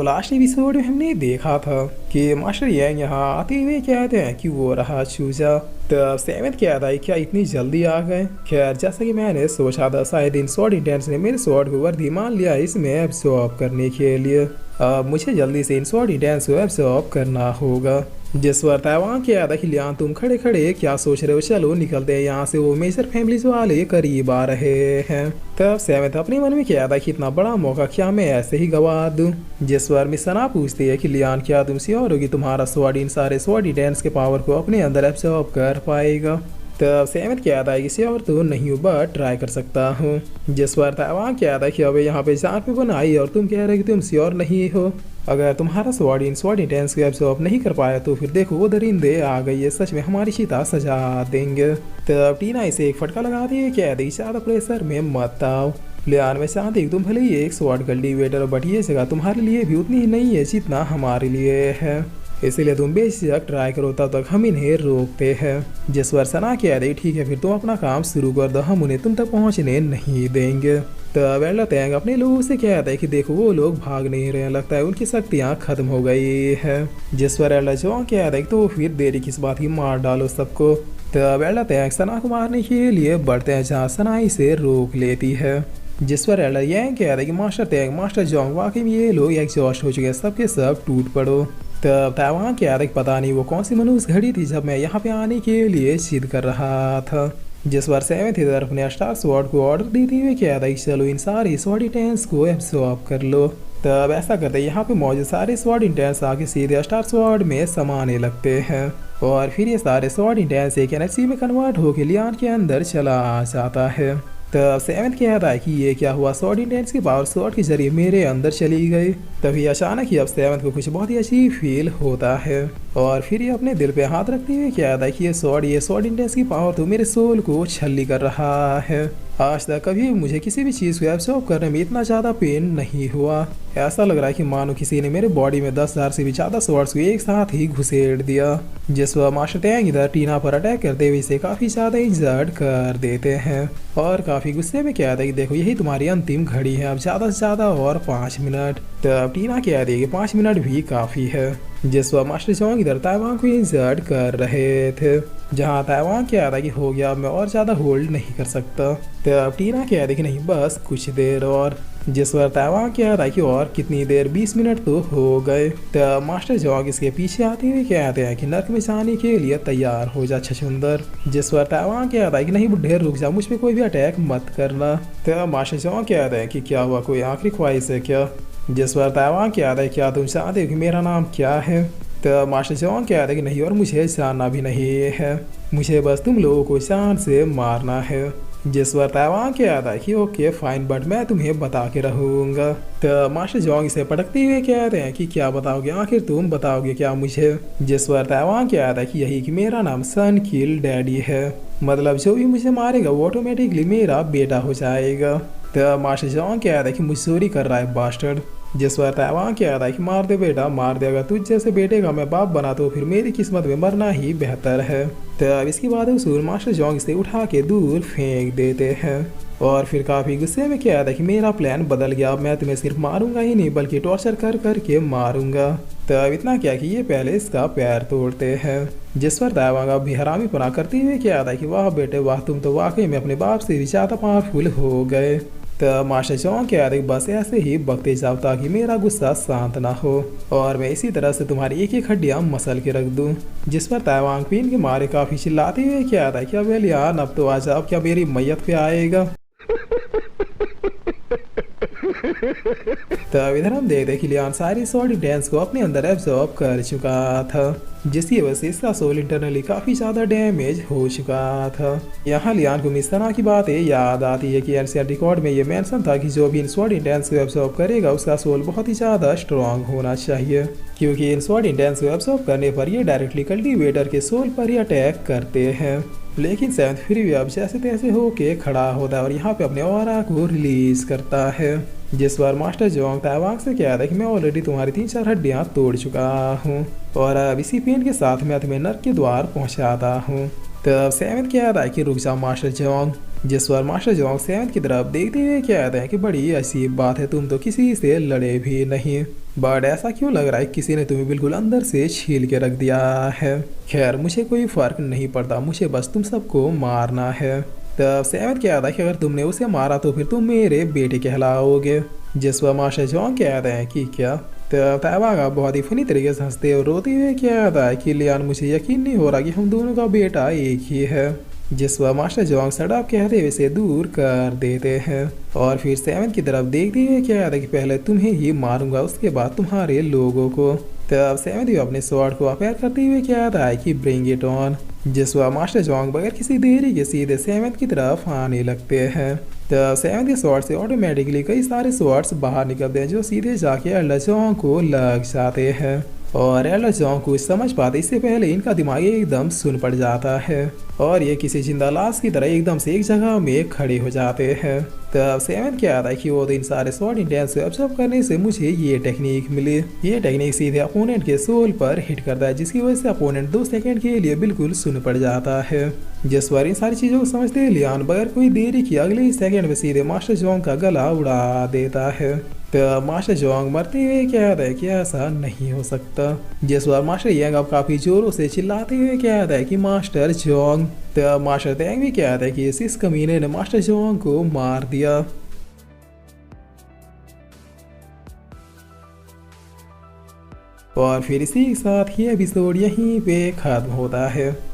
Last episode में हमने देखा था कि मास्टर यांग यहाँ आते हुए कहते हैं कि वो रहा चूजा। तब सेवेंथ कहता है क्या इतनी जल्दी आ गए। खैर जैसा कि मैंने सोचा था शायद इन स्वॉर्ड इंटेंस ने मेरे स्वॉर्ड को वर्दी मान लिया इसमें एब्सॉर्ब करने के लिए। अब मुझे जल्दी से इन स्वॉर्ड इंटेंस को एब्सॉर्ब करना होगा। जिस पर तैवान किया था कि लियान तुम खड़े खड़े क्या सोच रहे हो, चलो निकलते हैं यहाँ से, वो मेजर फैमिलीज वाले करीब आ रहे हैं। तब सेवेंथ अपने मन में किया था कि इतना बड़ा मौका क्या मैं ऐसे ही गवा दूं। जिस पर मिस सना पूछती है कि लियान क्या तुम श्योर हो कि तुम्हारा स्वॉर्ड इन सारे स्वॉर्ड इंटेंस के पावर को अपने अंदर एब्सॉर्ब कर पाएगा। तब सेवेंथ कहता है कि श्योर तो नहीं हूँ बट ट्राई कर सकता हूँ। जिस पर तैवान कहता है कि अब यहाँ पे जान पे बनाई और तुम कह रहे कि तुम श्योर नहीं हो। अगर तुम्हारा स्वॉर्ड इंटेंस को एब्सॉर्ब नहीं कर पाया तो फिर देखो वो दरिंदे आ गई है, सच में हमारी चिता सजा देंगे। तब टीना इसे एक फटका लगाती है, कह दी ज्यादा प्रेशर में मत आओ। लियान में चाहती तुम भले ही एक स्वॉर्ड कल्टीवेटर बट ये जगह तुम्हारे लिए भी उतनी ही नहीं है जितना हमारे लिए है, इसीलिए तुम बेझिझक ट्राई करो, तब तक हम इन्हें रोकते हैं। जिस पर सना कह रही ठीक है फिर तुम अपना काम शुरू कर दो, हम उन्हें तुम तक पहुंचने नहीं देंगे। तब एल्डा तैंग अपने लोगों से कहता है कि देखो वो लोग भाग नहीं रहे, लगता है उनकी शक्तियाँ खत्म हो गई है। जिस पर एल्डा जॉन कहता है तो फिर देरी किस बात की, मार डालो सबको। तब एल्डा तैंग सना को मारने के लिए बढ़ते हैं जहाँ सना इसे रोक लेती है। जिस पर एल्डा यांग कहता है कि मास्टर तैंग मास्टर जॉन्ग वाकई में ये लोग एग्जॉस्ट हो चुके हैं, सबके सब टूट पड़ो। तब तैवान कहता है पता नहीं वो कौन सी मनुष्य घड़ी थी जब मैं यहाँ पे आने के लिए जिद कर रहा था। जिस बार सेवेंथ इधर अपने स्टार स्वॉर्ड को ऑर्डर देते हुए कहता है चलो इन सारे स्वॉर्ड इंटेंस को एब्सॉर्ब कर लो। तब ऐसा करते यहाँ पे मौजूद सारे स्वॉर्ड इंटेंस आके सीधे स्टार स्वॉर्ड में समाने लगते हैं और फिर ये सारे स्वॉर्ड इंटेंस एक एनर्जी में कन्वर्ट होकर लियान के अंदर चला जाता है। तब सेवेंथ कहता है कि ये क्या हुआ, स्वॉर्ड इंटेंस की पावर स्वॉर्ड के जरिए मेरे अंदर चली गई। तभी अचानक ही अब सेवेंथ को कुछ बहुत ही अजीब फील होता है और फिर ये अपने दिल पे हाथ रखते हुए कहता है कि ये स्वॉर्ड इंटेंस की पावर तो मेरे सोल को छल्ली कर रहा है। आज तक कभी मुझे किसी भी चीज़ को एब्सॉर्ब करने में इतना ज़्यादा पेन नहीं हुआ, ऐसा लग रहा है कि मानो किसी ने मेरे बॉडी में 10,000 से भी ज़्यादा स्वॉर्ड्स को एक साथ ही घुसेड़ दिया। जिस वह मास्टर टैंग इधर टीना पर अटैक करते हुए इसे काफ़ी ज़्यादा इंजर्ड कर देते हैं और काफ़ी गुस्से में कहता है कि देखो यही तुम्हारी अंतिम घड़ी है, अब ज़्यादा से ज़्यादा और 5 मिनट। तब टीना कहती है कि 5 मिनट भी काफ़ी है। जिस वह मास्टर जॉन्ग इधर ताइवान को इंजर्ड कर रहे थे, जहाँ ताइवान कहता है कि हो गया मैं और ज़्यादा होल्ड नहीं कर सकता। तब टीना कहती है कि नहीं बस कुछ देर और। जिस पर ताइवान कहता है कि और कितनी देर, 20 मिनट तो हो गए। तब मास्टर जॉन्ग इसके पीछे आते हुए कहते हैं कि नर्क में जाने के लिए तैयार हो जा छछुंदर। जिस पर ताइवान कहता है कि नहीं बुढ़े रुक जा, मुझ पर कोई भी अटैक मत करना। तब मास्टर जॉन्ग कहता है कि क्या हुआ, कोई आखिरी ख्वाहिश है क्या। जिस पर ताइवान कहता है क्या तुम जानते हो कि मेरा नाम क्या है। तब मास्टर जॉन्ग कहता है कि नहीं और मुझे जानना भी नहीं है, मुझे बस तुम लोगों को जान से मारना है। जिस पर ताइवान कहता है कि ओके फाइन बट मैं तुम्हें बता के रहूँगा। तब मास्टर जॉन्ग इसे पटकते हुए कहते हैं कि क्या बताओगे, आखिर तुम बताओगे क्या मुझे। जिस पर ताइवान कहता है कि यही कि मेरा नाम सन किल डैडी है, मतलब जो भी मुझे मारेगा वो ऑटोमेटिकली मेरा बेटा हो जाएगा। तब मास्टर जॉन्ग कहता है कि मुझसे कर रहा है बास्टर्ड। जिस पर ताइवान कहता है कि मार दे बेटा मार दे, अगर तुझ जैसे बेटे का मैं बाप बना तो फिर मेरी किस्मत में मरना ही बेहतर है। तब इसके बाद उसूल मास्टर जॉन्ग इसे उठा के दूर फेंक देते हैं और फिर काफ़ी गुस्से में कहता है कि मेरा प्लान बदल गया, अब मैं तुम्हें सिर्फ मारूंगा ही नहीं बल्कि टॉर्चर कर करके मारूंगा। तब इतना क्या कि ये पहले इसका पैर तोड़ते हैं। जिस पर ताइवान अब भी हरामीपना करते हुए कहता है कि वाह बेटे वाह, तुम तो वाकई में अपने बाप से भी ज़्यादा पावरफुल हो गए। तब मास्टर जॉन्ग कहता है बस ऐसे ही बकते जाओ ताकि मेरा गुस्सा शांत ना हो और मैं इसी तरह से तुम्हारी एक एक हड्डियाँ मसल के रख दूँ। जिस पर ताइवान पीन के मारे काफ़ी चिल्लाते हुए कहता है क्या बेलियान अब तो आ जाओ, क्या मेरी मैयत पे आएगा। तब इधर हम देखते कि लियान सारी स्वॉर्ड इंटेंस को अपने अंदर एब्जॉर्ब कर चुका था, जिसकी वजह से इसका सोल इंटरनली काफी ज्यादा डैमेज हो चुका था। यहाँ लियान को इस तरह की बातें याद आती है कि एंशिएंट रिकॉर्ड में ये मेंशन था कि जो भी इन स्वॉर्ड इंटेंस को एब्जॉर्ब करेगा उसका सोल बहुत ही ज्यादा स्ट्रॉन्ग होना चाहिए, क्योंकि इन स्वॉर्ड इंटेंस को एब्जॉर्ब करने पर ये डायरेक्टली कल्टीवेटर के सोल पर ही अटैक करते हैं। लेकिन सेवेंथ फिर भी अब जैसे तैसे होके खड़ा होता है और यहाँ पे अपने ऑरा को रिलीज करता है। जिस बार मास्टर जॉन्ग ताइवान से कहता है कि मैं ऑलरेडी तुम्हारी 3-4 हड्डियाँ तोड़ चुका हूँ और अब इसी पेन के साथ मैं तुम्हें नर्क के द्वार पहुँचाता हूँ। तब सेवेंथ कहता है कि रुक जाओ मास्टर जॉन्ग, जिस पर मास्टर जोंग सेवेंथ की तरफ देखते हुए कहते हैं कि बड़ी अजीब बात है, तुम तो किसी से लड़े भी नहीं, बट ऐसा क्यों लग रहा है किसी ने तुम्हें बिल्कुल अंदर से छील के रख दिया है। खैर मुझे कोई फर्क नहीं पड़ता, मुझे बस तुम सबको मारना है। तब सेवेंथ कहता है कि अगर तुमने उसे मारा तो फिर तुम मेरे बेटे कहलाओगे। जिस पर मास्टर जोंग कहते हैं कि क्या। तब तैबागा बहुत ही फनी तरीके से हंसते और रोते हुए कहता है कि लियान मुझे यकीन नहीं हो रहा कि हम दोनों का बेटा एक ही है। जिस पर मास्टर जोंग सड़प कहते हुए इसे दूर कर देते हैं और फिर सेवन की तरफ देखते हुए कहता है कि पहले तुम्हें ही मारूंगा, उसके बाद तुम्हारे लोगों को। तब सेवन भी अपने स्वॉर्ड को अपेयर करते हुए कहता है कि ब्रिंग इट ऑन। जिस पर मास्टर जोंग बगैर किसी देरी के सीधे सेवन की तरफ आने लगते हैं। तब सेवन के स्वॉर्ड से ऑटोमेटिकली कई सारे स्वॉर्ड्स बाहर निकलते हैं जो सीधे जाके एल्डर जोंग को लग जाते हैं और एल्डर जोंग कुछ समझ पाते इससे पहले इनका दिमाग एकदम सुन पड़ जाता है और ये किसी जिंदा लाश की तरह एकदम से एक जगह में खड़े हो जाते हैं। तब सेवन क्या आता है कि वो इन सारे स्वॉर्ड इंटेंस को ऑब्जर्व करने से मुझे ये टेक्निक मिली। ये टेक्निक सीधे अपोनेंट के सोल पर हिट करता है जिसकी वजह से अपोनेंट 2 सेकंड के लिए बिल्कुल सुन पड़ जाता है। जिस पर इन सारी चीजों को समझते लियान बगैर कोई देरी की अगले ही सेकंड में सीधे मास्टर जोंग का गला उड़ा देता है। तब मास्टर जोंग मरते हुए कहता है कि ऐसा नहीं हो सकता। जिस बार मास्टर यंग अब काफी जोरों से चिल्लाते हुए कहता है कि मास्टर जोंग। तब मास्टर तैंग भी कहता है कि इस कमीने ने मास्टर जोंग को मार दिया। और फिर इसी के साथ ये एपिसोड यहीं पे खत्म होता है।